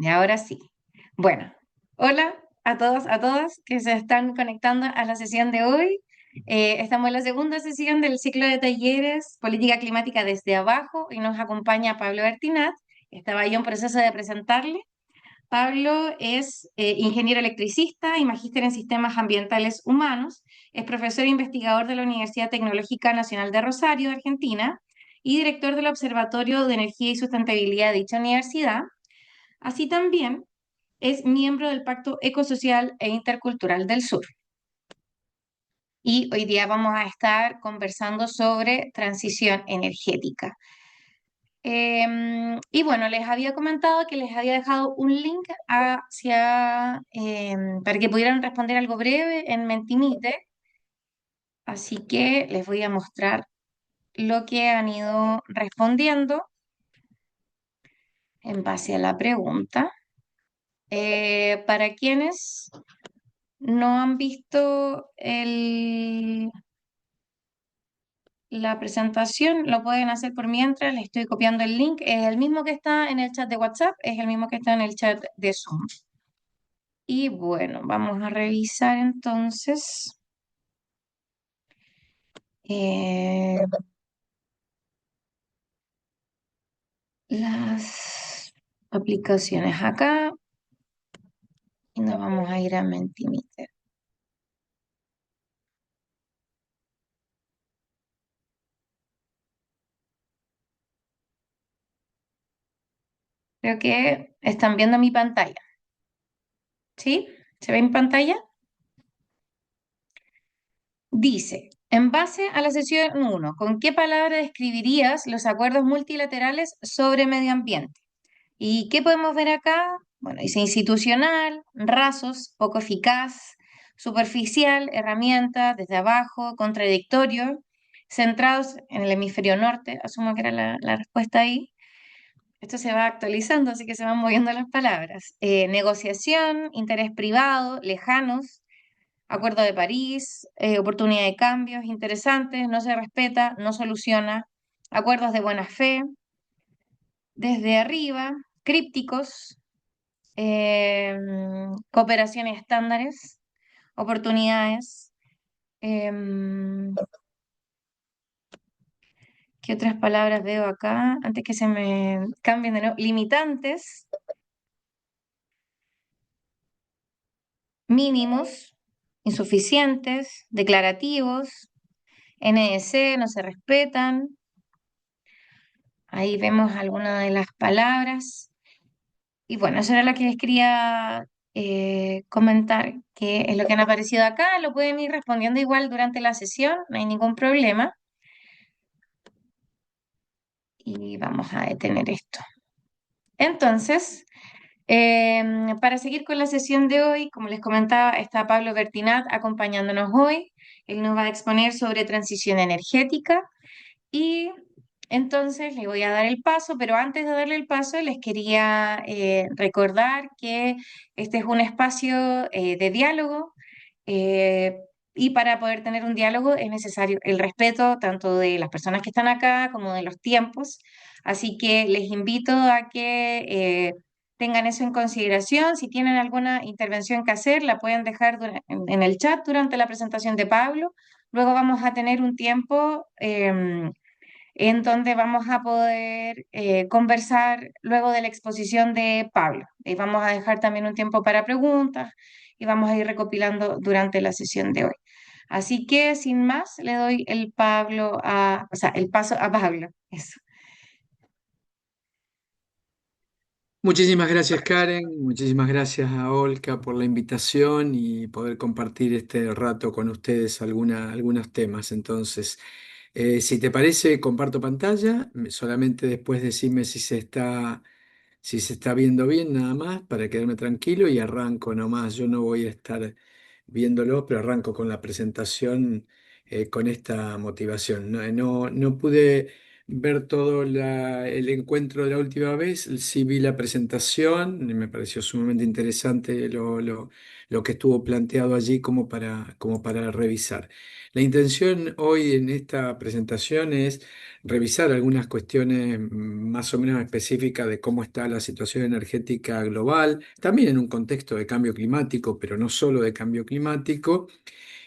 Y ahora sí. Bueno, hola a todos, a todas que se están conectando a la sesión de hoy. Estamos en la segunda sesión del ciclo de talleres Política Climática desde abajo y nos acompaña Pablo Bertinat. Estaba yo en proceso de presentarle. Pablo es ingeniero electricista y magíster en sistemas ambientales humanos. Es profesor e investigador de la Universidad Tecnológica Nacional de Rosario, Argentina, y director del Observatorio de Energía y Sustentabilidad de dicha universidad. Así también es miembro del Pacto Ecosocial e Intercultural del Sur. Y hoy día vamos a estar conversando sobre transición energética. Y bueno, les había comentado que les había dejado un link para que pudieran responder algo breve en Mentimeter. Así que les voy a mostrar lo que han ido respondiendo en base a la pregunta. Para quienes no han visto la presentación, lo pueden hacer por mientras, les estoy copiando el link. Es el mismo que está en el chat de WhatsApp, es el mismo que está en el chat de Zoom. Y bueno, vamos a revisar entonces eh, las aplicaciones acá y nos vamos a ir a Mentimeter. Creo que están viendo mi pantalla, ¿sí? ¿Se ve en pantalla? Dice, en base a la sesión 1, ¿con qué palabra describirías los acuerdos multilaterales sobre medio ambiente? ¿Y qué podemos ver acá? Bueno, dice institucional, rasos, poco eficaz, superficial, herramienta, desde abajo, contradictorio, centrados en el hemisferio norte, asumo que era la respuesta ahí. Esto se va actualizando, así que se van moviendo las palabras. Negociación, interés privado, lejanos, Acuerdo de París, oportunidad de cambios interesantes, no se respeta, no soluciona, acuerdos de buena fe, desde arriba, crípticos, cooperación y estándares, oportunidades. em, ¿Qué otras palabras veo acá? Antes que se me cambien de nuevo. Limitantes, mínimos, insuficientes, declarativos, NDC, no se respetan. Ahí vemos algunas de las palabras. Y bueno, eso era lo que les quería comentar, que es lo que han aparecido acá. Lo pueden ir respondiendo igual durante la sesión, no hay ningún problema. Y vamos a detener esto. Entonces, para seguir con la sesión de hoy, como les comentaba, está Pablo Bertinat acompañándonos hoy. Él nos va a exponer sobre transición energética y entonces le voy a dar el paso, pero antes de darle el paso les quería recordar que este es un espacio de diálogo eh, y para poder tener un diálogo es necesario el respeto tanto de las personas que están acá como de los tiempos. Así que les invito a que tengan eso en consideración. Si tienen alguna intervención que hacer, la pueden dejar en el chat durante la presentación de Pablo. Luego vamos a tener un tiempo en donde vamos a poder conversar luego de la exposición de Pablo. Y vamos a dejar también un tiempo para preguntas y vamos a ir recopilando durante la sesión de hoy. Así que, sin más, le doy el paso a Pablo. Eso. Muchísimas gracias, Karen. Muchísimas gracias a Olka por la invitación y poder compartir este rato con ustedes algunos temas. Entonces, si te parece, comparto pantalla. Solamente después decime si se está viendo bien, nada más, para quedarme tranquilo y arranco nomás. Yo no voy a estar viéndolo, pero arranco con la presentación con esta motivación. No pude ver todo el encuentro de la última vez, sí vi la presentación, y me pareció sumamente interesante lo que estuvo planteado allí como para revisar. La intención hoy en esta presentación es revisar algunas cuestiones más o menos específicas de cómo está la situación energética global, también en un contexto de cambio climático, pero no solo de cambio climático,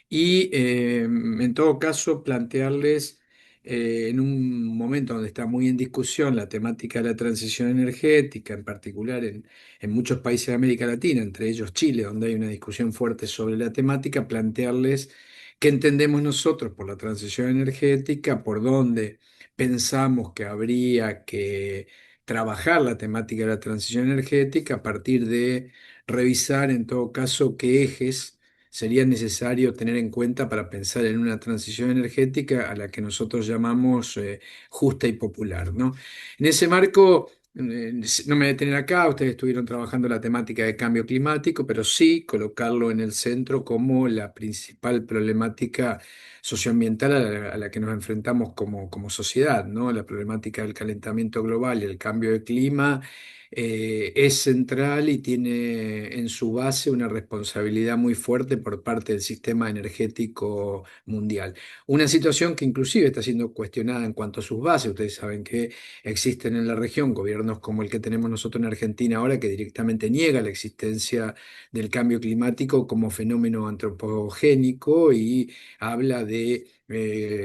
y en todo caso plantearles en un momento donde está muy en discusión la temática de la transición energética, en particular en muchos países de América Latina, entre ellos Chile, donde hay una discusión fuerte sobre la temática, plantearles qué entendemos nosotros por la transición energética, por dónde pensamos que habría que trabajar la temática de la transición energética a partir de revisar en todo caso qué ejes sería necesario tener en cuenta para pensar en una transición energética a la que nosotros llamamos justa y popular, ¿no? En ese marco, no me voy a detener acá, ustedes estuvieron trabajando la temática de cambio climático, pero sí colocarlo en el centro como la principal problemática socioambiental a la que nos enfrentamos como sociedad, ¿no? La problemática del calentamiento global y el cambio de clima es central y tiene en su base una responsabilidad muy fuerte por parte del sistema energético mundial. Una situación que inclusive está siendo cuestionada en cuanto a sus bases. Ustedes saben que existen en la región gobiernos como el que tenemos nosotros en Argentina ahora que directamente niega la existencia del cambio climático como fenómeno antropogénico y habla de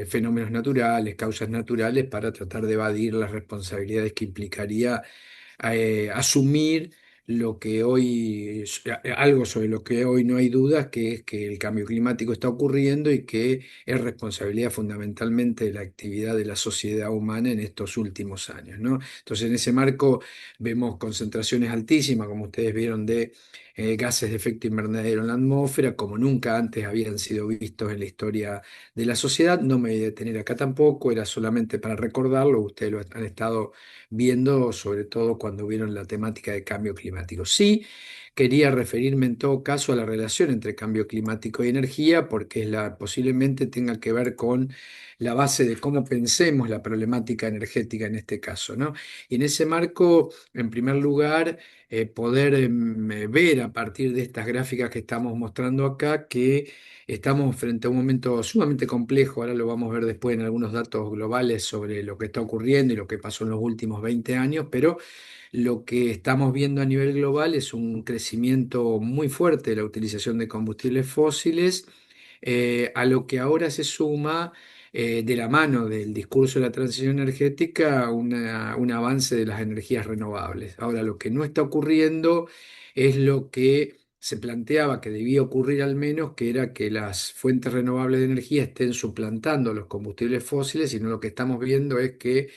fenómenos naturales, causas naturales, para tratar de evadir las responsabilidades que implicaría asumir lo que hoy, algo sobre lo que hoy no hay dudas, que es que el cambio climático está ocurriendo y que es responsabilidad fundamentalmente de la actividad de la sociedad humana en estos últimos años, ¿no? Entonces, en ese marco vemos concentraciones altísimas, como ustedes vieron, de gases de efecto invernadero en la atmósfera, como nunca antes habían sido vistos en la historia de la sociedad. No me voy a detener acá tampoco, era solamente para recordarlo, ustedes lo han estado viendo, sobre todo cuando vieron la temática de cambio climático. Sí, quería referirme en todo caso a la relación entre cambio climático y energía, porque posiblemente tenga que ver con la base de cómo pensemos la problemática energética en este caso, ¿no? Y en ese marco, en primer lugar, poder ver a partir de estas gráficas que estamos mostrando acá que estamos frente a un momento sumamente complejo. Ahora lo vamos a ver después en algunos datos globales sobre lo que está ocurriendo y lo que pasó en los últimos 20 años, pero lo que estamos viendo a nivel global es un crecimiento muy fuerte de la utilización de combustibles fósiles, a lo que ahora se suma, de la mano del discurso de la transición energética, un avance de las energías renovables. Ahora, lo que no está ocurriendo es lo que se planteaba que debía ocurrir al menos, que era que las fuentes renovables de energía estén suplantando los combustibles fósiles, sino lo que estamos viendo es que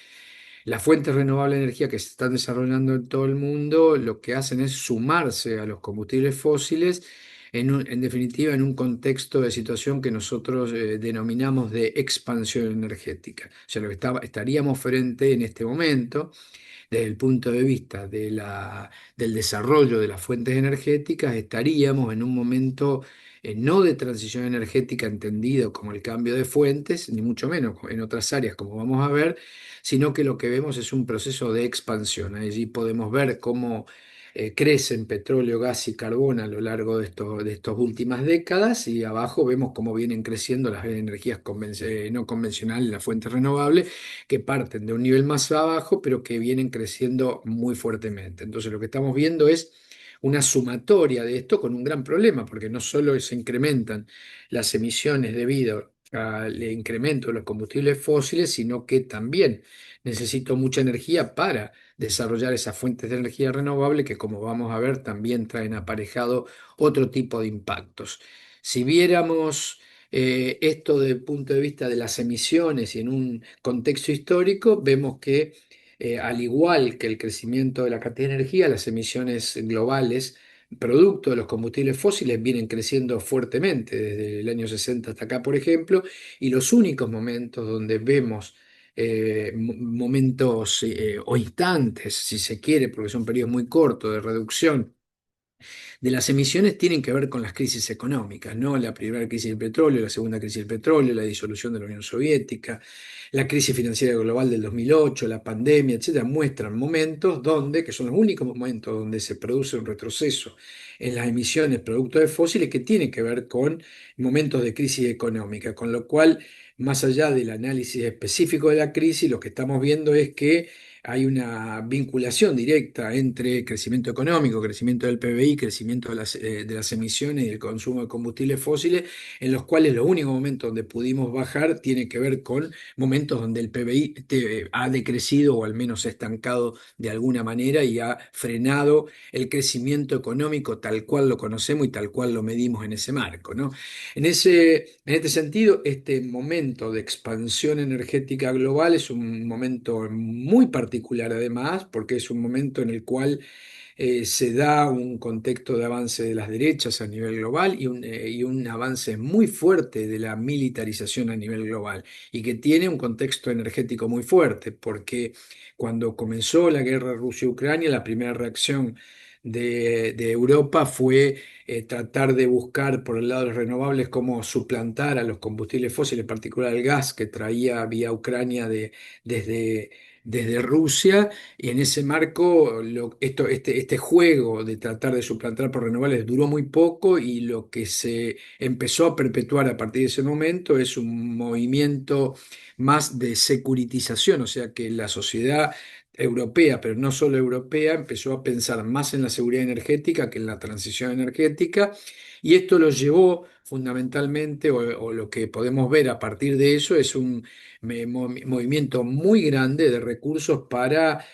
las fuentes renovables de energía que se están desarrollando en todo el mundo lo que hacen es sumarse a los combustibles fósiles, en definitiva en un contexto de situación que nosotros denominamos de expansión energética. O sea, lo que estaríamos frente en este momento desde el punto de vista del desarrollo de las fuentes energéticas, estaríamos en un momento no de transición energética entendido como el cambio de fuentes, ni mucho menos en otras áreas como vamos a ver, sino que lo que vemos es un proceso de expansión. Allí podemos ver cómo crecen petróleo, gas y carbón a lo largo de estas últimas décadas, y abajo vemos cómo vienen creciendo las energías no convencionales, las fuentes renovables, que parten de un nivel más abajo, pero que vienen creciendo muy fuertemente. Entonces, lo que estamos viendo es una sumatoria de esto con un gran problema, porque no solo se incrementan las emisiones debido al incremento de los combustibles fósiles, sino que también necesito mucha energía para desarrollar esas fuentes de energía renovable que, como vamos a ver, también traen aparejado otro tipo de impactos. Si viéramos esto desde el punto de vista de las emisiones y en un contexto histórico, vemos que al igual que el crecimiento de la cantidad de energía, las emisiones globales, producto de los combustibles fósiles, vienen creciendo fuertemente desde el año 60 hasta acá, por ejemplo, y los únicos momentos donde vemos momentos o instantes, si se quiere, porque son periodos muy cortos de reducción de las emisiones tienen que ver con las crisis económicas, ¿no? La primera crisis del petróleo, la segunda crisis del petróleo, la disolución de la Unión Soviética, la crisis financiera global del 2008, la pandemia, etcétera, muestran momentos donde, que son los únicos momentos donde se produce un retroceso en las emisiones producto de fósiles que tiene que ver con momentos de crisis económica, con lo cual, más allá del análisis específico de la crisis, lo que estamos viendo es que hay una vinculación directa entre crecimiento económico, crecimiento del PBI, crecimiento de las emisiones y el consumo de combustibles fósiles, en los cuales los únicos momentos donde pudimos bajar tiene que ver con momentos donde el PBI ha decrecido o al menos estancado de alguna manera y ha frenado el crecimiento económico tal cual lo conocemos y tal cual lo medimos en ese marco, ¿no? En este sentido, este momento de expansión energética global es un momento muy particular además, porque es un momento en el cual se da un contexto de avance de las derechas a nivel global y un avance muy fuerte de la militarización a nivel global y que tiene un contexto energético muy fuerte, porque cuando comenzó la guerra Rusia-Ucrania, la primera reacción de Europa fue tratar de buscar por el lado de los renovables cómo suplantar a los combustibles fósiles, en particular el gas que traía vía Ucrania desde, desde Rusia, y en ese marco este juego de tratar de suplantar por renovables duró muy poco y lo que se empezó a perpetuar a partir de ese momento es un movimiento más de securitización, o sea que la sociedad europea, pero no solo europea, empezó a pensar más en la seguridad energética que en la transición energética, y esto lo llevó fundamentalmente, o lo que podemos ver a partir de eso, es un movimiento muy grande de recursos para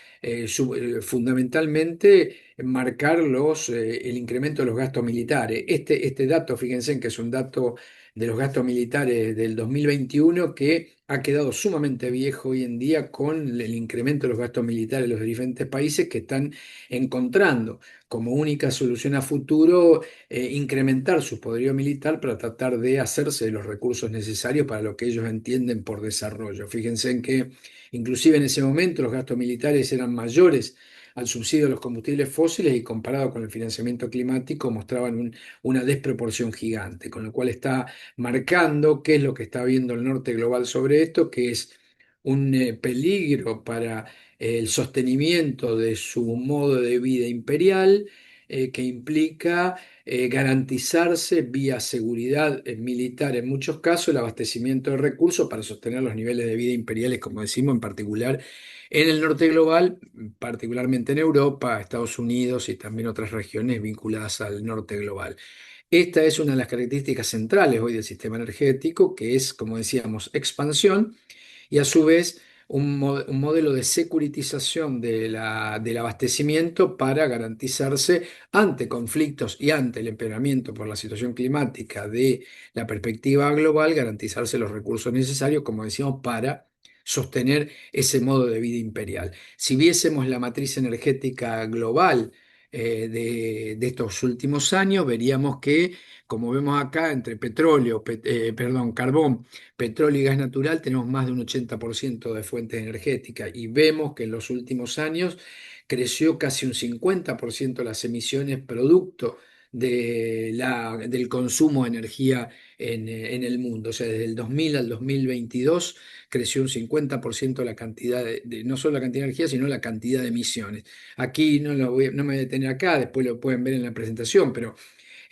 fundamentalmente marcar el incremento de los gastos militares. Este dato, fíjense en que es un dato de los gastos militares del 2021 que ha quedado sumamente viejo hoy en día con el incremento de los gastos militares de los diferentes países que están encontrando como única solución a futuro incrementar su poderío militar para tratar de hacerse de los recursos necesarios para lo que ellos entienden por desarrollo. Fíjense en que inclusive en ese momento los gastos militares eran mayores al subsidio de los combustibles fósiles y comparado con el financiamiento climático mostraban una desproporción gigante, con lo cual está marcando qué es lo que está viendo el norte global sobre esto, que es un peligro para el sostenimiento de su modo de vida imperial, que implica garantizarse vía seguridad militar, en muchos casos, el abastecimiento de recursos para sostener los niveles de vida imperiales, como decimos, en particular en el norte global, particularmente en Europa, Estados Unidos y también otras regiones vinculadas al norte global. Esta es una de las características centrales hoy del sistema energético, que es, como decíamos, expansión y a su vez un modelo de securitización del abastecimiento para garantizarse ante conflictos y ante el empeoramiento por la situación climática de la perspectiva global, garantizarse los recursos necesarios, como decíamos, para sostener ese modo de vida imperial. Si viésemos la matriz energética global, de estos últimos años, veríamos que, como vemos acá, entre perdón, carbón, petróleo y gas natural, tenemos más de un 80% de fuentes energéticas y vemos que en los últimos años creció casi un 50% las emisiones producto del consumo de energía en el mundo. O sea, desde el 2000 al 2022 creció un 50% la cantidad no solo la cantidad de energía, sino la cantidad de emisiones. Aquí no me voy a detener acá, después lo pueden ver en la presentación, pero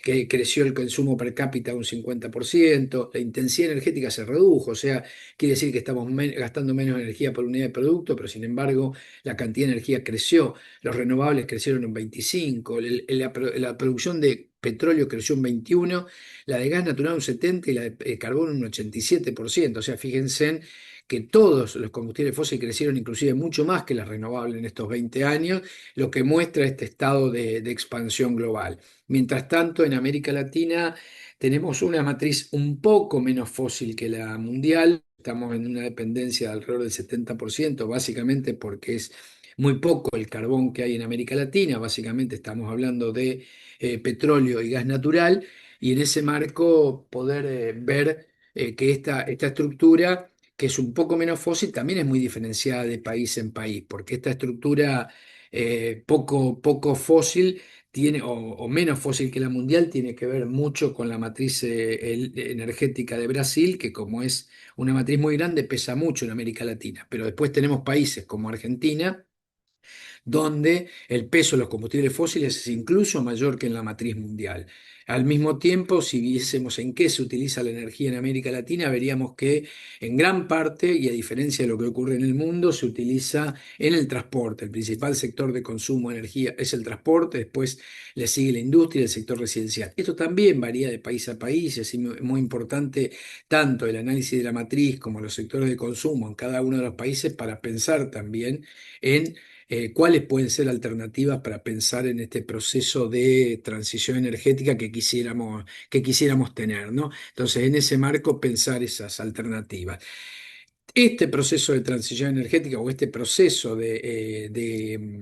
que creció el consumo per cápita un 50%, la intensidad energética se redujo, o sea, quiere decir que estamos gastando menos energía por unidad de producto, pero sin embargo la cantidad de energía creció, los renovables crecieron un 25%, la producción de petróleo creció un 21%, la de gas natural un 70% y la de carbón un 87%, o sea, fíjense en que todos los combustibles fósiles crecieron inclusive mucho más que las renovables en estos 20 años, lo que muestra este estado de expansión global. Mientras tanto, en América Latina tenemos una matriz un poco menos fósil que la mundial. Estamos en una dependencia de alrededor del 70%, básicamente porque es muy poco el carbón que hay en América Latina. Básicamente estamos hablando de petróleo y gas natural. Y en ese marco poder ver que esta estructura, que es un poco menos fósil, también es muy diferenciada de país en país, porque esta estructura poco fósil tiene, o menos fósil que la mundial, tiene que ver mucho con la matriz energética de Brasil, que como es una matriz muy grande, pesa mucho en América Latina. Pero después tenemos países como Argentina, donde el peso de los combustibles fósiles es incluso mayor que en la matriz mundial. Al mismo tiempo, si viésemos en qué se utiliza la energía en América Latina, veríamos que en gran parte, y a diferencia de lo que ocurre en el mundo, se utiliza en el transporte. El principal sector de consumo de energía es el transporte, después le sigue la industria y el sector residencial. Esto también varía de país a país, es muy importante tanto el análisis de la matriz como los sectores de consumo en cada uno de los países para pensar también en cuáles pueden ser alternativas para pensar en este proceso de transición energética que quisiéramos tener, ¿no? Entonces, en ese marco, pensar esas alternativas. Este proceso de transición energética o este proceso de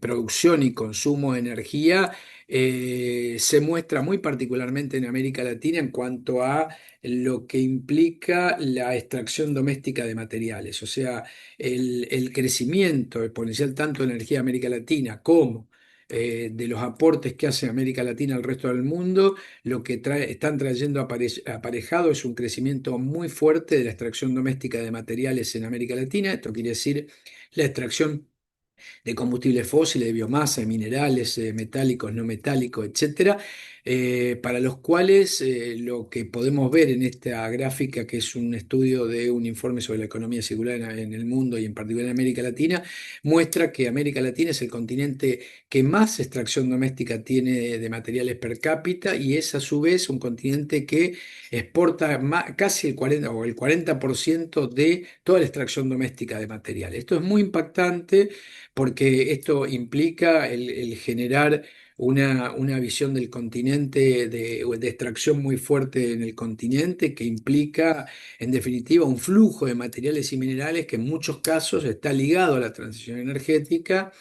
producción y consumo de energía se muestra muy particularmente en América Latina en cuanto a lo que implica la extracción doméstica de materiales, o sea, el crecimiento exponencial tanto de energía de América Latina como de los aportes que hace América Latina al resto del mundo lo que están trayendo aparejado es un crecimiento muy fuerte de la extracción doméstica de materiales en América Latina. Esto quiere decir la extracción de combustibles fósiles, de biomasa, de minerales, metálicos, no metálicos, etcétera, para los cuales lo que podemos ver en esta gráfica, que es un estudio de un informe sobre la economía circular en el mundo y en particular en América Latina, muestra que América Latina es el continente que más extracción doméstica tiene de materiales per cápita y es a su vez un continente que exporta casi el 40 o el 40% de toda la extracción doméstica de materiales. Esto es muy impactante porque esto implica el generar una visión del continente, de extracción muy fuerte en el continente, que implica, en definitiva, un flujo de materiales y minerales que en muchos casos está ligado a la transición energética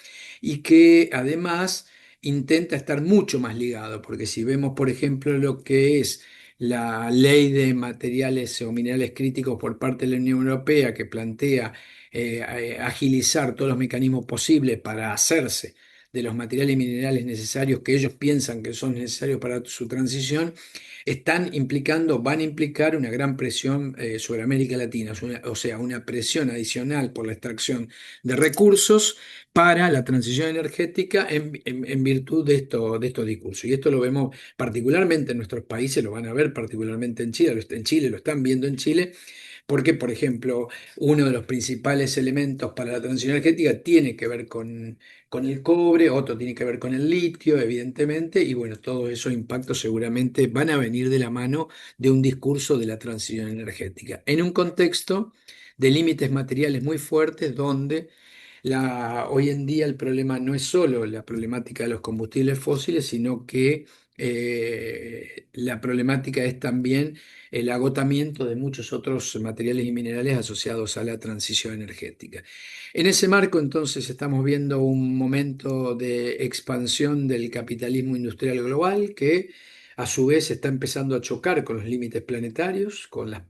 y que además intenta estar mucho más ligado, porque si vemos, por ejemplo, lo que es la ley de materiales o minerales críticos por parte de la Unión Europea, que plantea agilizar todos los mecanismos posibles para hacerse de los materiales y minerales necesarios que ellos piensan que son necesarios para su transición, van a implicar una gran presión sobre América Latina, o sea, una presión adicional por la extracción de recursos para la transición energética en virtud de estos discursos. Y esto lo vemos particularmente en nuestros países, lo van a ver particularmente en Chile, lo están viendo en Chile, porque, por ejemplo, uno de los principales elementos para la transición energética tiene que ver con el cobre, otro tiene que ver con el litio, evidentemente, y bueno, todos esos impactos seguramente van a venir de la mano de un discurso de la transición energética, en un contexto de límites materiales muy fuertes donde hoy en día el problema no es solo la problemática de los combustibles fósiles, sino que la problemática es también el agotamiento de muchos otros materiales y minerales asociados a la transición energética. En ese marco, entonces, estamos viendo un momento de expansión del capitalismo industrial global que a su vez está empezando a chocar con los límites planetarios, con las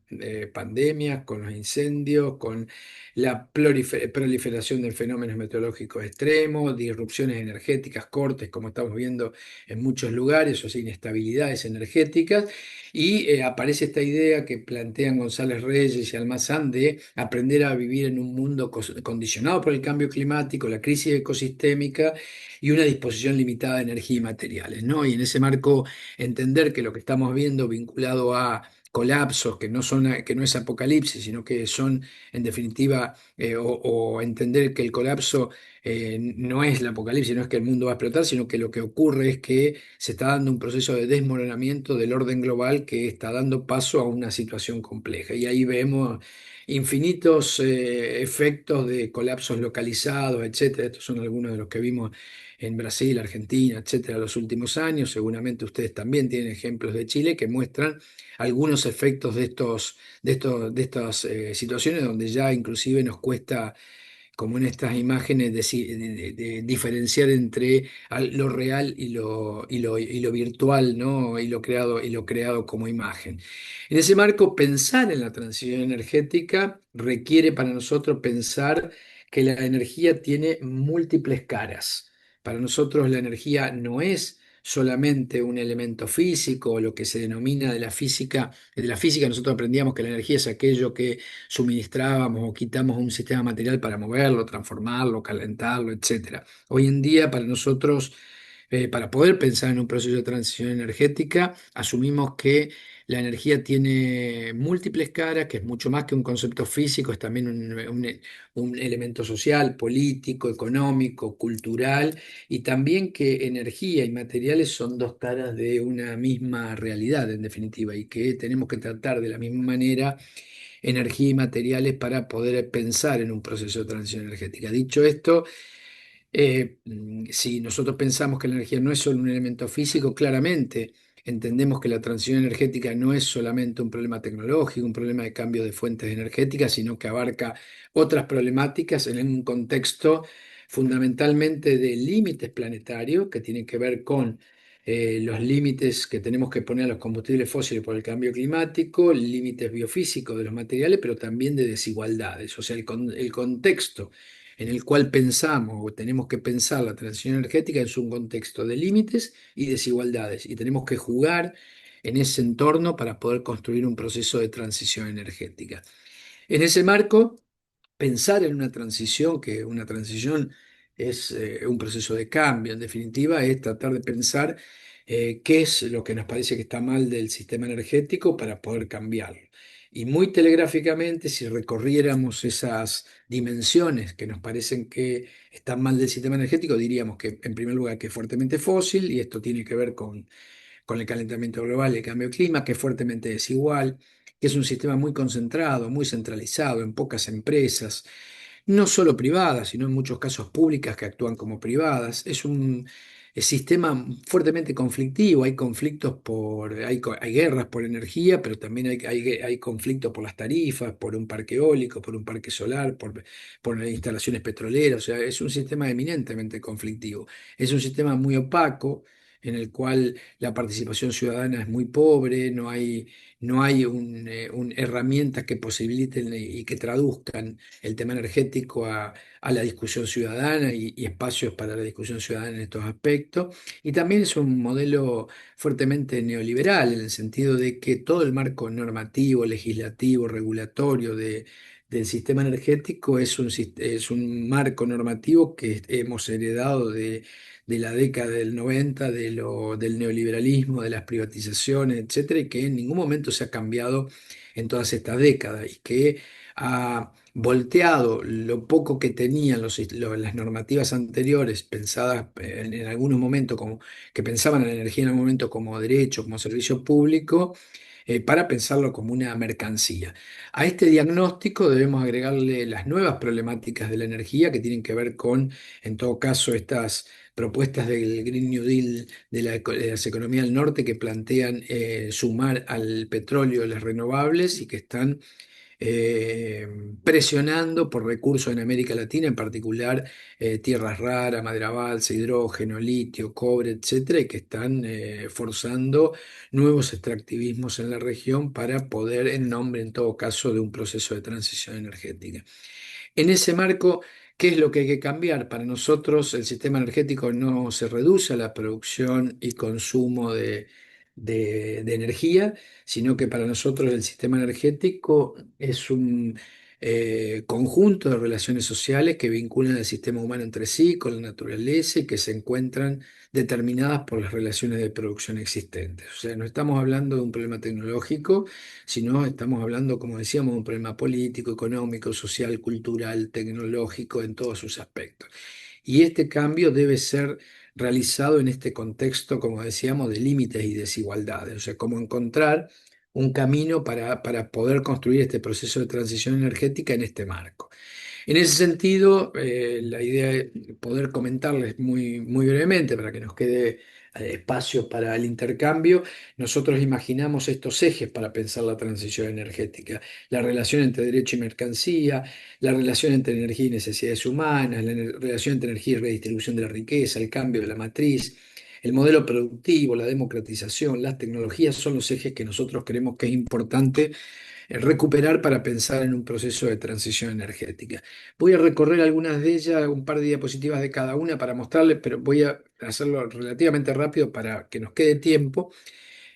pandemias, con los incendios, con la proliferación de fenómenos meteorológicos extremos, disrupciones energéticas, cortes, como estamos viendo en muchos lugares, o sea, inestabilidades energéticas, y aparece esta idea que plantean González Reyes y Almazán de aprender a vivir en un mundo condicionado por el cambio climático, la crisis ecosistémica y una disposición limitada de energía y materiales, ¿no? Y en ese marco entender que lo que estamos viendo vinculado a colapsos que no es apocalipsis, sino que son en definitiva, o entender que el colapso no es el apocalipsis, no es que el mundo va a explotar, sino que lo que ocurre es que se está dando un proceso de desmoronamiento del orden global que está dando paso a una situación compleja. Y ahí vemos infinitos efectos de colapsos localizados, etcétera. Estos son algunos de los que vimos en Brasil, Argentina, etcétera, los últimos años. Seguramente ustedes también tienen ejemplos de Chile que muestran algunos efectos de estas situaciones donde ya inclusive nos cuesta, como en estas imágenes, de diferenciar entre lo real y lo virtual, ¿no? Y lo creado como imagen. En ese marco, pensar en la transición energética requiere para nosotros pensar que la energía tiene múltiples caras. Para nosotros la energía no es solamente un elemento físico, o lo que se denomina de la física nosotros aprendíamos que la energía es aquello que suministrábamos o quitamos un sistema material para moverlo, transformarlo, calentarlo, etcétera. Hoy en día para nosotros, para poder pensar en un proceso de transición energética, asumimos que la energía tiene múltiples caras, que es mucho más que un concepto físico, es también un elemento social, político, económico, cultural, y también que energía y materiales son dos caras de una misma realidad, en definitiva, y que tenemos que tratar de la misma manera energía y materiales para poder pensar en un proceso de transición energética. Dicho esto, si nosotros pensamos que la energía no es solo un elemento físico, claramente entendemos que la transición energética no es solamente un problema tecnológico, un problema de cambio de fuentes energéticas, sino que abarca otras problemáticas en un contexto fundamentalmente de límites planetarios que tienen que ver con los límites que tenemos que poner a los combustibles fósiles por el cambio climático, límites biofísicos de los materiales, pero también de desigualdades. O sea, el contexto en el cual pensamos o tenemos que pensar la transición energética es un contexto de límites y desigualdades, y tenemos que jugar en ese entorno para poder construir un proceso de transición energética. En ese marco, pensar en una transición, que una transición es un proceso de cambio, en definitiva, es tratar de pensar qué es lo que nos parece que está mal del sistema energético para poder cambiarlo. Y muy telegráficamente, si recorriéramos esas dimensiones que nos parecen que están mal del sistema energético, diríamos que en primer lugar que es fuertemente fósil, y esto tiene que ver con el calentamiento global y el cambio de clima, que es fuertemente desigual, que es un sistema muy concentrado, muy centralizado en pocas empresas, no solo privadas, sino en muchos casos públicas que actúan como privadas. Es un sistema fuertemente conflictivo, hay conflictos hay guerras por energía, pero también hay conflictos por las tarifas, por un parque eólico, por un parque solar, por instalaciones petroleras. O sea, es un sistema eminentemente conflictivo. Es un sistema muy opaco, en el cual la participación ciudadana es muy pobre, no hay herramientas que posibiliten y que traduzcan el tema energético a la discusión ciudadana, y espacios para la discusión ciudadana en estos aspectos. Y también es un modelo fuertemente neoliberal, en el sentido de que todo el marco normativo, legislativo, regulatorio del sistema energético es un marco normativo que hemos heredado de la década del 90, del neoliberalismo, de las privatizaciones, etcétera, y que en ningún momento se ha cambiado en todas estas décadas, y que ha volteado lo poco que tenían las normativas anteriores, pensadas en algunos momentos como que pensaban en la energía en algún momento como derecho, como servicio público, para pensarlo como una mercancía. A este diagnóstico debemos agregarle las nuevas problemáticas de la energía que tienen que ver con, en todo caso, estas propuestas del Green New Deal de las economías del norte, que plantean sumar al petróleo las renovables, y que están eh, presionando por recursos en América Latina, en particular tierras raras, madera balsa, hidrógeno, litio, cobre, etcétera, y que están forzando nuevos extractivismos en la región para poder, en nombre, en todo caso, de un proceso de transición energética. En ese marco, ¿qué es lo que hay que cambiar? Para nosotros, el sistema energético no se reduce a la producción y consumo de energía, sino que para nosotros el sistema energético es un conjunto de relaciones sociales que vinculan el sistema humano entre sí, con la naturaleza, y que se encuentran determinadas por las relaciones de producción existentes. O sea, no estamos hablando de un problema tecnológico, sino estamos hablando, como decíamos, de un problema político, económico, social, cultural, tecnológico, en todos sus aspectos. Y este cambio debe ser realizado en este contexto, como decíamos, de límites y desigualdades. O sea, cómo encontrar un camino para poder construir este proceso de transición energética en este marco. En ese sentido, la idea es poder comentarles muy, muy brevemente para que nos quede espacio para el intercambio. Nosotros imaginamos estos ejes para pensar la transición energética: la relación entre derecho y mercancía, la relación entre energía y necesidades humanas, relación entre energía y redistribución de la riqueza, el cambio de la matriz. El modelo productivo, la democratización, las tecnologías son los ejes que nosotros creemos que es importante recuperar para pensar en un proceso de transición energética. Voy a recorrer algunas de ellas, un par de diapositivas de cada una para mostrarles, pero voy a hacerlo relativamente rápido para que nos quede tiempo.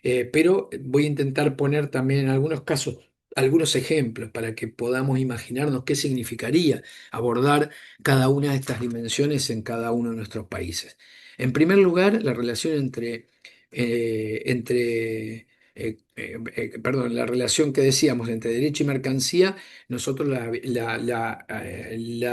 Pero voy a intentar poner también en algunos casos algunos ejemplos para que podamos imaginarnos qué significaría abordar cada una de estas dimensiones en cada uno de nuestros países. En primer lugar, la relación perdón, la relación que decíamos entre derecho y mercancía, nosotros la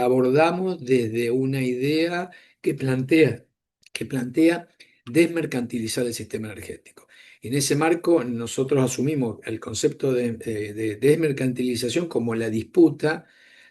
abordamos desde una idea que plantea, que plantea desmercantilizar el sistema energético. Y en ese marco nosotros asumimos el concepto de desmercantilización como la disputa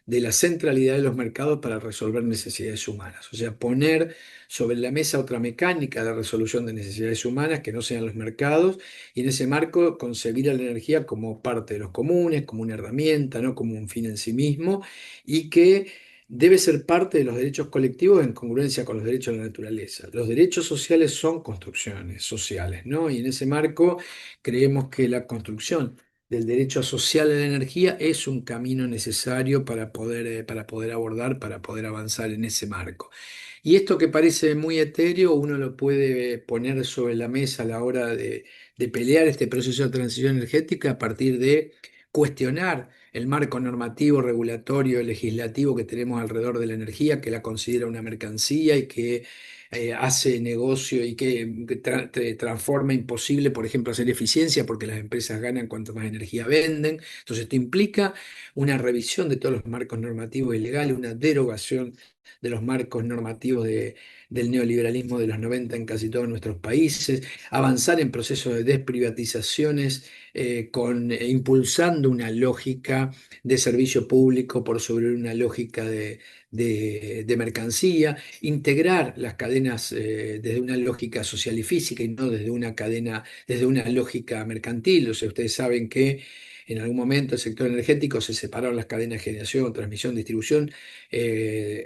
de la centralidad de los mercados para resolver necesidades humanas. O sea, poner sobre la mesa otra mecánica de resolución de necesidades humanas que no sean los mercados y en ese marco concebir a la energía como parte de los comunes, como una herramienta, no como un fin en sí mismo y que debe ser parte de los derechos colectivos en congruencia con los derechos de la naturaleza. Los derechos sociales son construcciones sociales, ¿no? Y en ese marco creemos que la construcción del derecho social a la energía es un camino necesario para poder abordar, para poder avanzar en ese marco. Y esto que parece muy etéreo, uno lo puede poner sobre la mesa a la hora de pelear este proceso de transición energética a partir de cuestionar el marco normativo, regulatorio, legislativo que tenemos alrededor de la energía, que la considera una mercancía y que hace negocio y que transforma imposible, por ejemplo, hacer eficiencia porque las empresas ganan cuanto más energía venden. Entonces, esto implica una revisión de todos los marcos normativos y legales, una derogación de los marcos normativos del neoliberalismo de los 90 en casi todos nuestros países, avanzar en procesos de desprivatizaciones impulsando una lógica de servicio público por sobre una lógica de mercancía, integrar las cadenas desde una lógica social y física y no desde una cadena, desde una lógica mercantil. O sea, ustedes saben que en algún momento el sector energético se separaron las cadenas de generación, transmisión, distribución,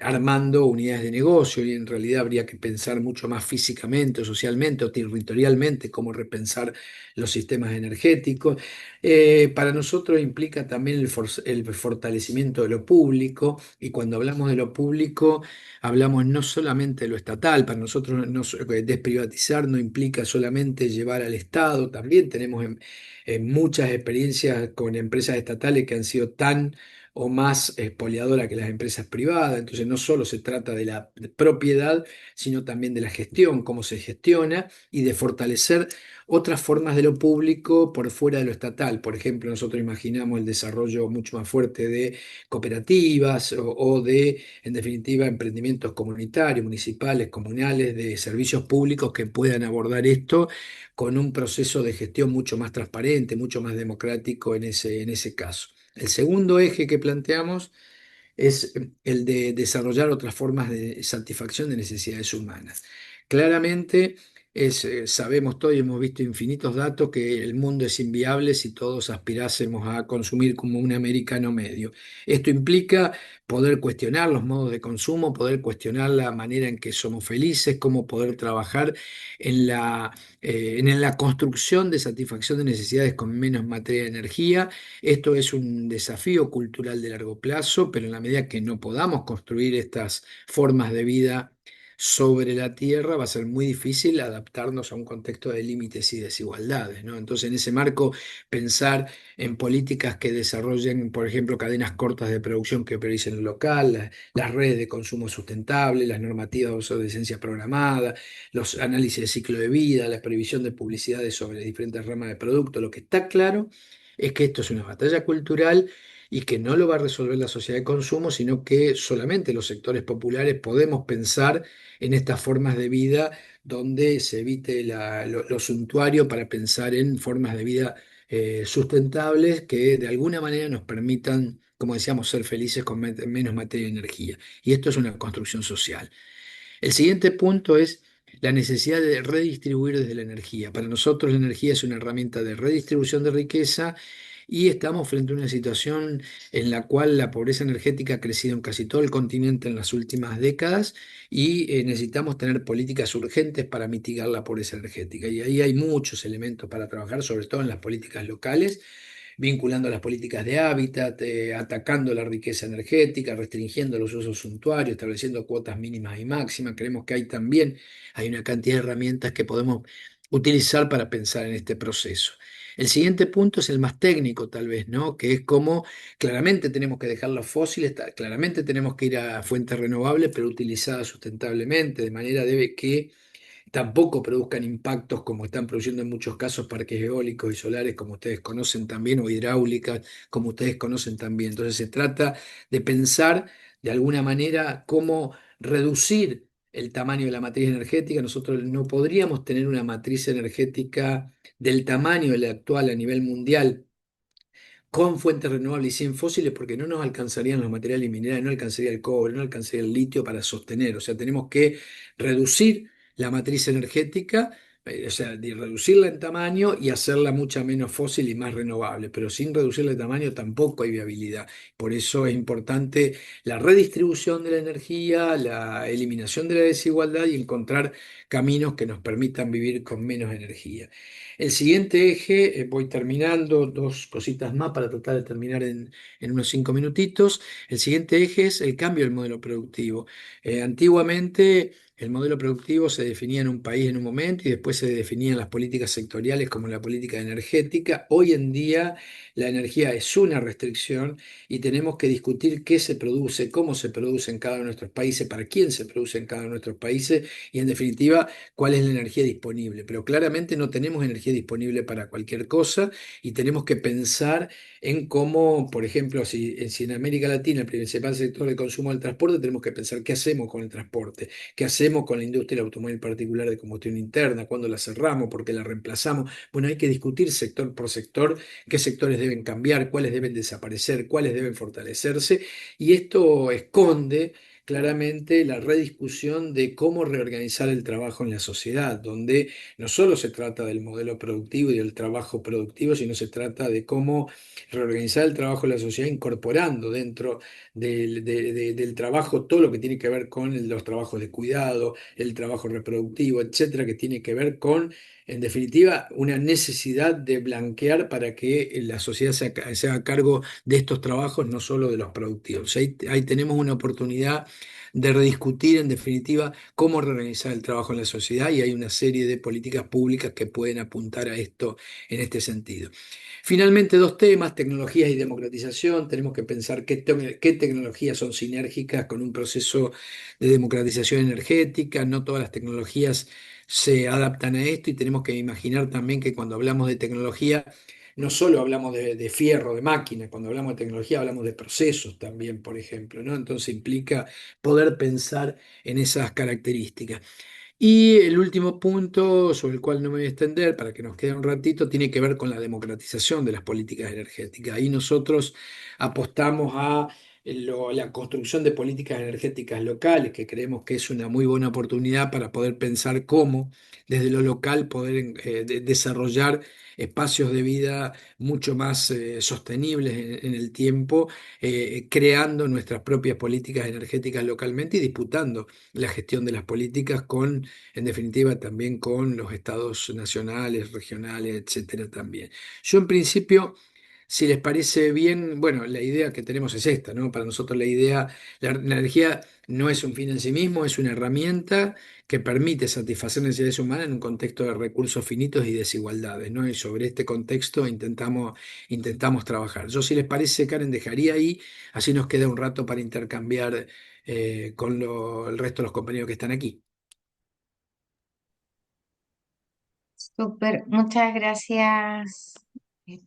armando unidades de negocio y en realidad habría que pensar mucho más físicamente o socialmente o territorialmente cómo repensar los sistemas energéticos. Para nosotros implica también el fortalecimiento de lo público y cuando hablamos de lo público hablamos no solamente de lo estatal, para nosotros desprivatizar no implica solamente llevar al Estado, también tenemos muchas experiencias con empresas estatales que han sido tan o más expoliadora que las empresas privadas. Entonces no solo se trata de la propiedad, sino también de la gestión, cómo se gestiona y de fortalecer otras formas de lo público por fuera de lo estatal. Por ejemplo, nosotros imaginamos el desarrollo mucho más fuerte de cooperativas o de, en definitiva, emprendimientos comunitarios, municipales, comunales, de servicios públicos que puedan abordar esto con un proceso de gestión mucho más transparente, mucho más democrático en ese caso. El segundo eje que planteamos es el de desarrollar otras formas de satisfacción de necesidades humanas. Claramente sabemos todos y hemos visto infinitos datos que el mundo es inviable si todos aspirásemos a consumir como un americano medio. Esto implica poder cuestionar los modos de consumo, poder cuestionar la manera en que somos felices, cómo poder trabajar en la construcción de satisfacción de necesidades con menos materia de energía. Esto es un desafío cultural de largo plazo, pero en la medida que no podamos construir estas formas de vida sobre la tierra, va a ser muy difícil adaptarnos a un contexto de límites y desigualdades, ¿no? Entonces, en ese marco, pensar en políticas que desarrollen, por ejemplo, cadenas cortas de producción que prioricen lo local, las redes de consumo sustentable, las normativas de obsolescencia programada, los análisis de ciclo de vida, la previsión de publicidades sobre diferentes ramas de producto. Lo que está claro es que esto es una batalla cultural y que no lo va a resolver la sociedad de consumo, sino que solamente los sectores populares podemos pensar en estas formas de vida donde se evite lo suntuario para pensar en formas de vida sustentables que de alguna manera nos permitan, como decíamos, ser felices con menos materia y energía. Y esto es una construcción social. El siguiente punto es la necesidad de redistribuir desde la energía. Para nosotros la energía es una herramienta de redistribución de riqueza y estamos frente a una situación en la cual la pobreza energética ha crecido en casi todo el continente en las últimas décadas y necesitamos tener políticas urgentes para mitigar la pobreza energética. Y ahí hay muchos elementos para trabajar, sobre todo en las políticas locales, vinculando las políticas de hábitat, atacando la riqueza energética, restringiendo los usos suntuarios, estableciendo cuotas mínimas y máximas. Creemos que hay una cantidad de herramientas que podemos utilizar para pensar en este proceso. El siguiente punto es el más técnico, tal vez, ¿no? Que es cómo claramente tenemos que dejar los fósiles, claramente tenemos que ir a fuentes renovables, pero utilizadas sustentablemente, de manera de que tampoco produzcan impactos como están produciendo en muchos casos parques eólicos y solares, como ustedes conocen también, o hidráulicas, como ustedes conocen también. Entonces se trata de pensar de alguna manera cómo reducir el tamaño de la matriz energética. Nosotros no podríamos tener una matriz energética del tamaño de la actual a nivel mundial con fuentes renovables y sin fósiles, porque no nos alcanzarían los materiales minerales, no alcanzaría el cobre, no alcanzaría el litio para sostener. O sea, tenemos que reducir la matriz energética, o sea, de reducirla en tamaño y hacerla mucha menos fósil y más renovable. Pero sin reducirla en tamaño tampoco hay viabilidad. Por eso es importante la redistribución de la energía, la eliminación de la desigualdad y encontrar caminos que nos permitan vivir con menos energía. El siguiente eje, voy terminando, dos cositas más para tratar de terminar en unos 5 minutitos. El siguiente eje es el cambio del modelo productivo. Antiguamente el modelo productivo se definía en un país en un momento y después se definían las políticas sectoriales como la política energética. Hoy en día la energía es una restricción y tenemos que discutir qué se produce, cómo se produce en cada uno de nuestros países, para quién se produce en cada uno de nuestros países y en definitiva cuál es la energía disponible. Pero claramente no tenemos energía disponible para cualquier cosa y tenemos que pensar en cómo, por ejemplo, si en América Latina el principal sector de consumo es el transporte, tenemos que pensar qué hacemos con el transporte, qué hacemos con la industria del automóvil particular de combustión interna, cuándo la cerramos, por qué la reemplazamos. Bueno, hay que discutir sector por sector qué sectores deben cambiar, cuáles deben desaparecer, cuáles deben fortalecerse y esto esconde claramente la rediscusión de cómo reorganizar el trabajo en la sociedad, donde no solo se trata del modelo productivo y del trabajo productivo, sino se trata de cómo reorganizar el trabajo en la sociedad incorporando dentro del trabajo todo lo que tiene que ver con los trabajos de cuidado, el trabajo reproductivo, etcétera, que tiene que ver con, en definitiva, una necesidad de blanquear para que la sociedad se haga cargo de estos trabajos, no solo de los productivos. Ahí tenemos una oportunidad de rediscutir, en definitiva, cómo reorganizar el trabajo en la sociedad y hay una serie de políticas públicas que pueden apuntar a esto en este sentido. Finalmente, dos temas, tecnologías y democratización. Tenemos que pensar qué tecnologías son sinérgicas con un proceso de democratización energética. No todas las tecnologías se adaptan a esto y tenemos que imaginar también que cuando hablamos de tecnología, no solo hablamos de fierro, de máquina, cuando hablamos de tecnología hablamos de procesos también, por ejemplo, ¿no? Entonces implica poder pensar en esas características. Y el último punto, sobre el cual no me voy a extender para que nos quede un ratito, tiene que ver con la democratización de las políticas energéticas. Ahí nosotros apostamos a la construcción de políticas energéticas locales, que creemos que es una muy buena oportunidad para poder pensar cómo desde lo local poder desarrollar espacios de vida mucho más sostenibles en el tiempo, creando nuestras propias políticas energéticas localmente y disputando la gestión de las políticas con, en definitiva, también con los estados nacionales, regionales, etcétera, también. Yo, en principio, si les parece bien, bueno, la idea que tenemos es esta, ¿no? Para nosotros la energía no es un fin en sí mismo, es una herramienta que permite satisfacer necesidades humanas en un contexto de recursos finitos y desigualdades, ¿no? Y sobre este contexto intentamos trabajar. Yo, si les parece, Karen, dejaría ahí, así nos queda un rato para intercambiar con el resto de los compañeros que están aquí. Súper, muchas gracias,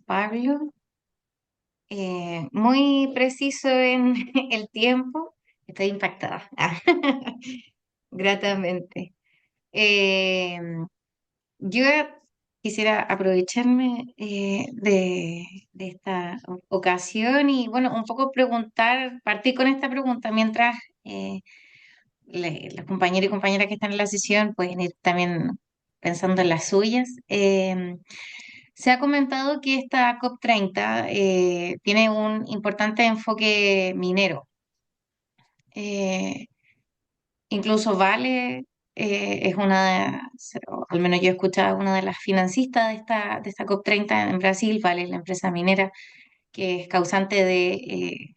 Pablo. Muy preciso en el tiempo. Estoy impactada, gratamente. Eh, yo quisiera aprovecharme de esta ocasión y, bueno, un poco preguntar, partir con esta pregunta mientras los compañeros y compañeras que están en la sesión pueden ir también pensando en las suyas. Se ha comentado que esta COP30 tiene un importante enfoque minero. Eh, Incluso Vale es una, al menos yo escuchaba a una de las financistas de esta COP30 en Brasil, Vale, la empresa minera, que es causante de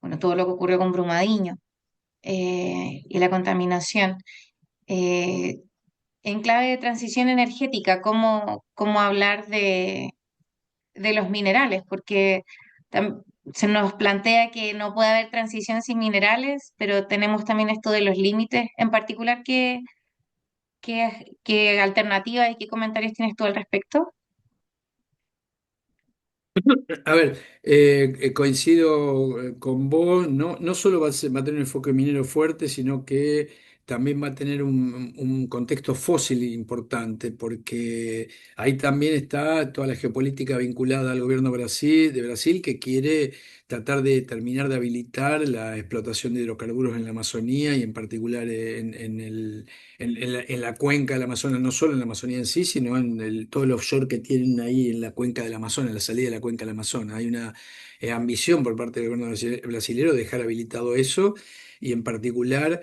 bueno, todo lo que ocurrió con Brumadinho y la contaminación. Eh, en clave de transición energética, cómo hablar de los minerales, porque se nos plantea que no puede haber transición sin minerales, pero tenemos también esto de los límites, en particular, qué alternativas y qué comentarios tienes tú al respecto? A ver, coincido con vos, no solo va a tener un enfoque minero fuerte, sino que también va a tener un contexto fósil importante, porque ahí también está toda la geopolítica vinculada al gobierno de Brasil, que quiere tratar de terminar de habilitar la explotación de hidrocarburos en la Amazonía y en particular en la cuenca del Amazonas, no solo en la Amazonía en sí, sino en todo el offshore que tienen ahí en la cuenca del Amazonas, en la salida de la cuenca del Amazonas. Hay una ambición por parte del gobierno brasilero de dejar habilitado eso y en particular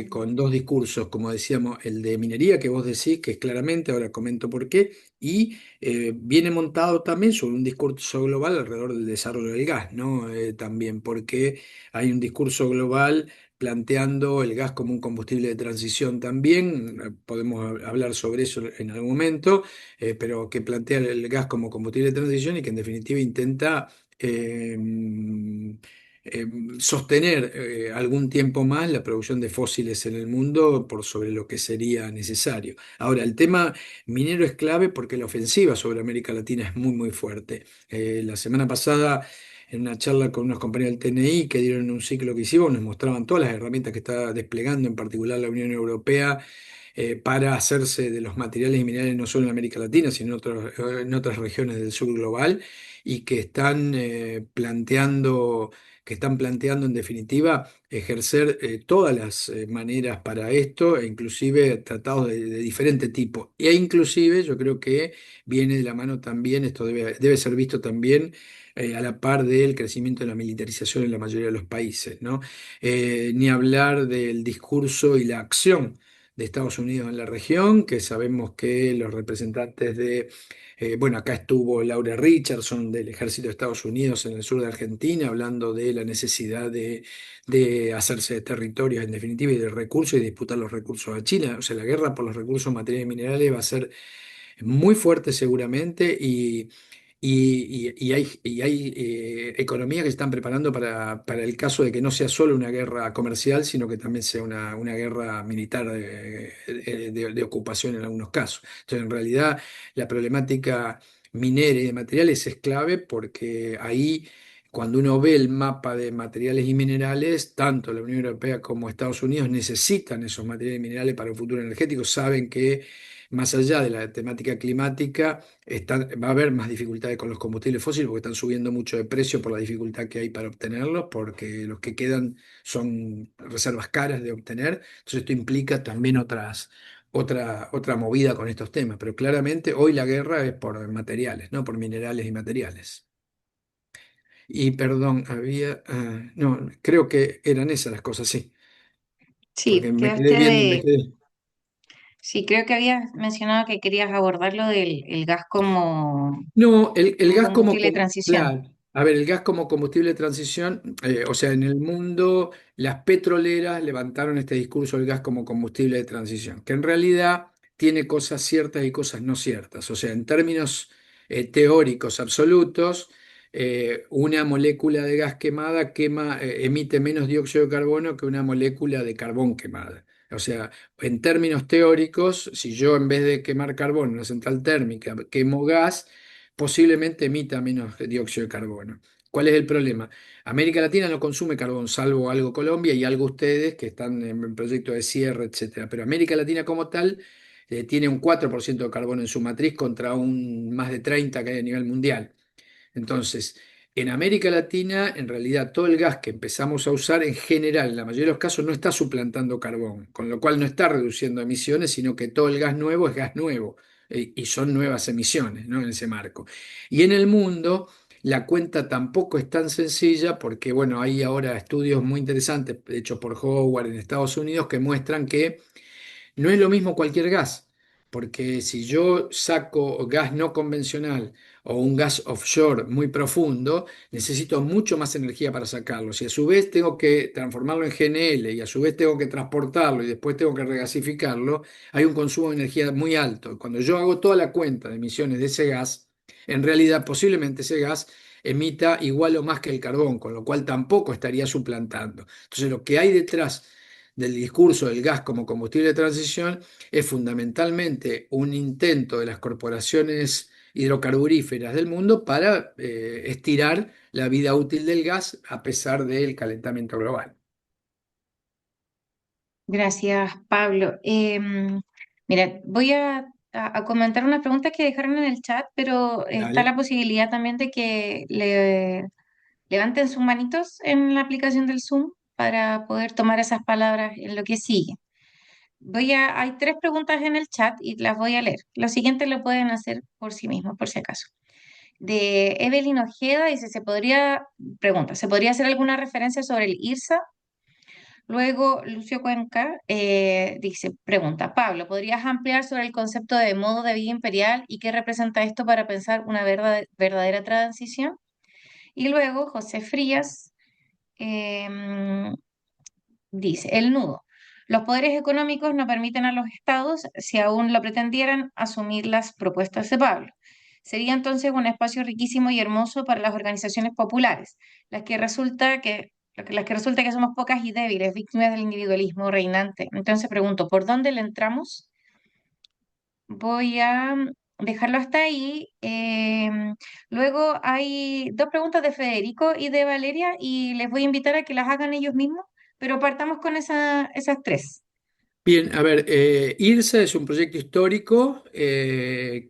con dos discursos, como decíamos, el de minería que vos decís, que es claramente, ahora comento por qué, y viene montado también sobre un discurso global alrededor del desarrollo del gas, ¿no? También porque hay un discurso global planteando el gas como un combustible de transición también, podemos hablar sobre eso en algún momento, pero que plantea el gas como combustible de transición y que en definitiva intenta eh, eh, sostener algún tiempo más la producción de fósiles en el mundo por sobre lo que sería necesario. Ahora, el tema minero es clave porque la ofensiva sobre América Latina es muy fuerte. La semana pasada en una charla con unos compañeros del TNI que dieron un ciclo que hicimos, nos mostraban todas las herramientas que está desplegando, en particular la Unión Europea, para hacerse de los materiales y minerales no solo en América Latina, sino en otras regiones del sur global, y que están planteando en definitiva ejercer todas las maneras para esto, e inclusive tratados de diferente tipo. E inclusive yo creo que viene de la mano también, esto debe ser visto también a la par del crecimiento de la militarización en la mayoría de los países, ¿no? Ni hablar del discurso y la acción de Estados Unidos en la región, que sabemos que los representantes bueno, acá estuvo Laura Richardson del Ejército de Estados Unidos en el sur de Argentina, hablando de la necesidad de hacerse de territorios en definitiva y de recursos y disputar los recursos a China. O sea, la guerra por los recursos materiales y minerales va a ser muy fuerte seguramente y hay economías que se están preparando para el caso de que no sea solo una guerra comercial, sino que también sea una guerra militar de ocupación en algunos casos. Entonces, en realidad, la problemática minera y de materiales es clave porque ahí, cuando uno ve el mapa de materiales y minerales, tanto la Unión Europea como Estados Unidos necesitan esos materiales y minerales para un futuro energético, saben que más allá de la temática climática, va a haber más dificultades con los combustibles fósiles porque están subiendo mucho de precio por la dificultad que hay para obtenerlos, porque los que quedan son reservas caras de obtener. Entonces esto implica también otra movida con estos temas. Pero claramente hoy la guerra es por materiales, ¿no? Por minerales y materiales. Y perdón, no, creo que eran esas las cosas, sí, porque Sí, me quedé quedaste viendo, me de... quedé. Sí, creo que habías mencionado que querías abordar lo del el gas No, el como gas como, combustible de transición. claro, a ver, el gas como combustible de transición, o sea, en el mundo las petroleras levantaron este discurso del gas como combustible de transición, que en realidad tiene cosas ciertas y cosas no ciertas. O sea, en términos teóricos absolutos, una molécula de gas quemada emite menos dióxido de carbono que una molécula de carbón quemada. O sea, en términos teóricos, si yo en vez de quemar carbón en una central térmica quemo gas, posiblemente emita menos dióxido de carbono. ¿Cuál es el problema? América Latina no consume carbón, salvo algo Colombia y algo ustedes que están en proyectos de cierre, etcétera. Pero América Latina como tal tiene un 4% de carbono en su matriz contra un más de 30 que hay a nivel mundial. Entonces, en América Latina, en realidad, todo el gas que empezamos a usar, en general, en la mayoría de los casos, no está suplantando carbón, con lo cual no está reduciendo emisiones, sino que todo el gas nuevo es gas nuevo, y son nuevas emisiones, ¿no? En ese marco. Y en el mundo, la cuenta tampoco es tan sencilla porque, bueno, hay ahora estudios muy interesantes hechos por Howard en Estados Unidos que muestran que no es lo mismo cualquier gas, porque si yo saco gas no convencional o un gas offshore muy profundo, necesito mucho más energía para sacarlo. Si a su vez tengo que transformarlo en GNL y a su vez tengo que transportarlo y después tengo que regasificarlo, hay un consumo de energía muy alto. Cuando yo hago toda la cuenta de emisiones de ese gas, en realidad posiblemente ese gas emita igual o más que el carbón, con lo cual tampoco estaría suplantando. Entonces, lo que hay detrás del discurso del gas como combustible de transición es fundamentalmente un intento de las corporaciones hidrocarburíferas del mundo para estirar la vida útil del gas a pesar del calentamiento global. Gracias, Pablo. Mira, voy a comentar unas preguntas que dejaron en el chat, pero está Dale. la posibilidad también de que levanten sus manitos en la aplicación del Zoom para poder tomar esas palabras en lo que sigue. Hay tres preguntas en el chat y las voy a leer. Lo siguiente lo pueden hacer por sí mismos, por si acaso. De Evelyn Ojeda dice, pregunta, ¿se podría hacer alguna referencia sobre el IRSA? Luego, Lucio Cuenca pregunta, Pablo, ¿podrías ampliar sobre el concepto de modo de vida imperial y qué representa esto para pensar una verdadera transición? Y luego, José Frías em, dice, el nudo. Los poderes económicos no permiten a los estados, si aún lo pretendieran, asumir las propuestas de Pablo. Sería entonces un espacio riquísimo y hermoso para las organizaciones populares, las que resulta que somos pocas y débiles, víctimas del individualismo reinante. Entonces pregunto, ¿por dónde le entramos? Voy a dejarlo hasta ahí. Luego hay dos preguntas de Federico y de Valeria y les voy a invitar a que las hagan ellos mismos, pero partamos con esas tres. Bien, a ver, IRSA es un proyecto histórico que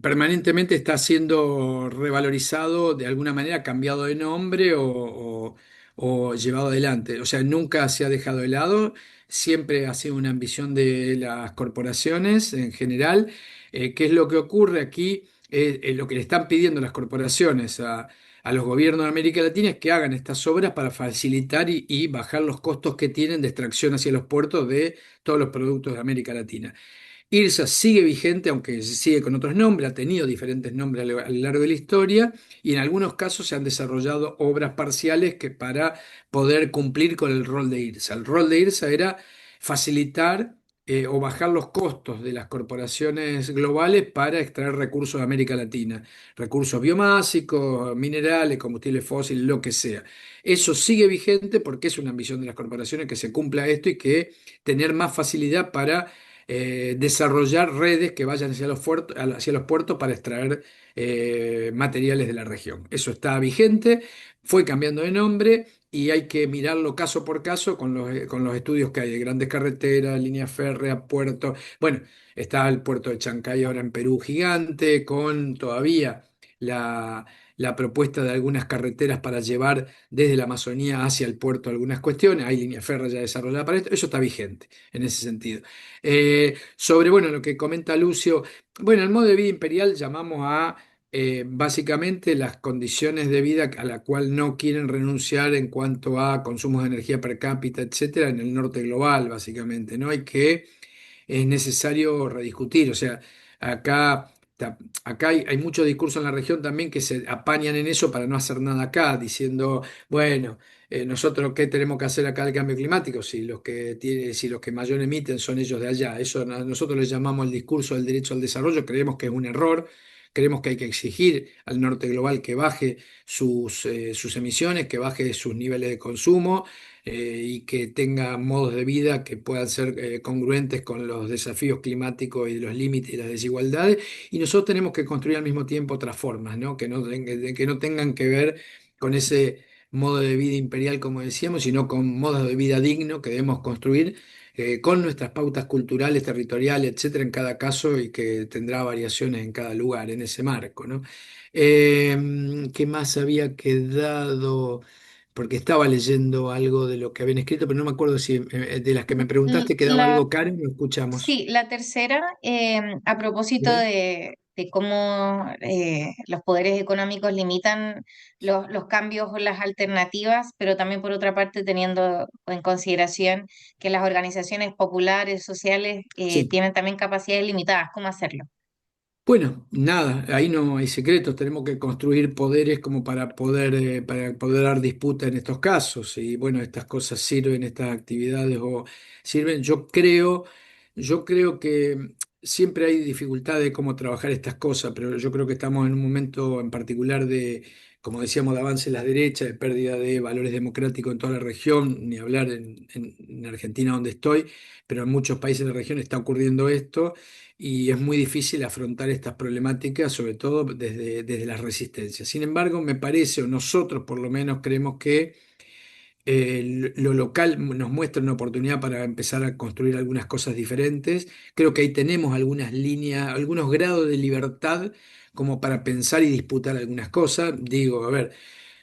permanentemente está siendo revalorizado, de alguna manera cambiado de nombre o llevado adelante. O sea, nunca se ha dejado de lado, siempre ha sido una ambición de las corporaciones en general. ¿Qué es lo que ocurre aquí? Lo que le están pidiendo las corporaciones a los gobiernos de América Latina es que hagan estas obras para facilitar y bajar los costos que tienen de extracción hacia los puertos de todos los productos de América Latina. IRSA sigue vigente, aunque sigue con otros nombres, ha tenido diferentes nombres a lo largo de la historia y en algunos casos se han desarrollado obras parciales que para poder cumplir con el rol de IRSA. El rol de IRSA era facilitar o bajar los costos de las corporaciones globales para extraer recursos de América Latina, recursos biomásicos, minerales, combustibles fósiles, lo que sea. Eso sigue vigente porque es una ambición de las corporaciones que se cumpla esto y que tener más facilidad para desarrollar redes que vayan hacia los puertos para extraer materiales de la región. Eso está vigente, fue cambiando de nombre y hay que mirarlo caso por caso con los estudios que hay de grandes carreteras, líneas férreas, puertos. Bueno, está el puerto de Chancay ahora en Perú gigante, con todavía la... la propuesta de algunas carreteras para llevar desde la Amazonía hacia el puerto algunas cuestiones, hay líneas férreas ya desarrolladas para esto, eso está vigente en ese sentido. Sobre, bueno, lo que comenta Lucio, bueno, el modo de vida imperial llamamos a básicamente las condiciones de vida a la cual no quieren renunciar en cuanto a consumos de energía per cápita, etcétera, en el norte global, básicamente, ¿no? Hay que es necesario rediscutir. O sea, acá, acá hay mucho discurso en la región también que se apañan en eso para no hacer nada acá, diciendo, bueno, nosotros qué tenemos que hacer acá el cambio climático si los que mayor emiten son ellos de allá. Eso nosotros les llamamos el discurso del derecho al desarrollo, creemos que es un error. Creemos que hay que exigir al norte global que baje sus emisiones, que baje sus niveles de consumo y que tenga modos de vida que puedan ser congruentes con los desafíos climáticos y los límites y las desigualdades. Y nosotros tenemos que construir al mismo tiempo otras formas, ¿no? Que no tengan que ver con ese modo de vida imperial, como decíamos, sino con modos de vida digno que debemos construir. Con nuestras pautas culturales, territoriales, etcétera, en cada caso y que tendrá variaciones en cada lugar, en ese marco, ¿no? ¿Qué más había quedado? Porque estaba leyendo algo de lo que habían escrito, pero no me acuerdo si de las que me preguntaste quedaba La, algo, Karen, lo escuchamos. sí, la tercera, a propósito ¿Sí? de cómo los poderes económicos limitan los cambios o las alternativas, pero también por otra parte teniendo en consideración que las organizaciones populares, sociales, Sí. tienen también capacidades limitadas. ¿Cómo hacerlo? Bueno, nada, ahí no hay secretos, tenemos que construir poderes como para poder dar disputa en estos casos. Y bueno, estas cosas sirven, estas actividades o sirven. Yo creo que siempre hay dificultad de cómo trabajar estas cosas, pero yo creo que estamos en un momento en particular de, como decíamos, de avance en la derecha, de pérdida de valores democráticos en toda la región, ni hablar en Argentina donde estoy, pero en muchos países de la región está ocurriendo esto y es muy difícil afrontar estas problemáticas, sobre todo desde las resistencias. Sin embargo, me parece, o nosotros por lo menos creemos que lo local nos muestra una oportunidad para empezar a construir algunas cosas diferentes. Creo que ahí tenemos algunas líneas, algunos grados de libertad como para pensar y disputar algunas cosas. Digo, a ver.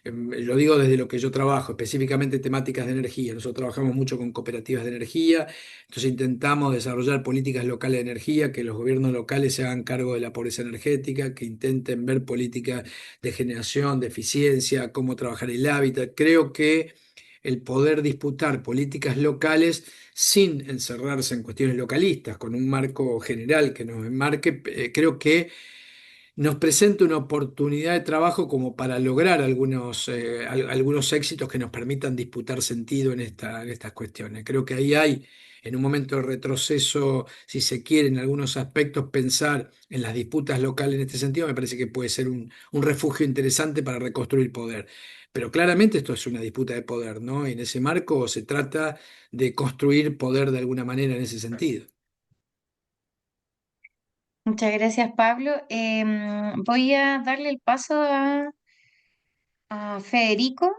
Lo digo desde lo que yo trabajo, específicamente temáticas de energía. Nosotros trabajamos mucho con cooperativas de energía, entonces intentamos desarrollar políticas locales de energía, que los gobiernos locales se hagan cargo de la pobreza energética, que intenten ver políticas de generación, de eficiencia, cómo trabajar el hábitat. Creo que el poder disputar políticas locales sin encerrarse en cuestiones localistas, con un marco general que nos enmarque, creo que nos presenta una oportunidad de trabajo como para lograr algunos éxitos que nos permitan disputar sentido en estas cuestiones. Creo que ahí hay, en un momento de retroceso, si se quiere, en algunos aspectos, pensar en las disputas locales en este sentido, me parece que puede ser un refugio interesante para reconstruir poder. Pero claramente esto es una disputa de poder, ¿no? En ese marco se trata de construir poder de alguna manera en ese sentido. Muchas gracias, Pablo. Voy a darle el paso a Federico,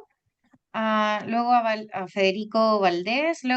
luego a Federico Valdés, luego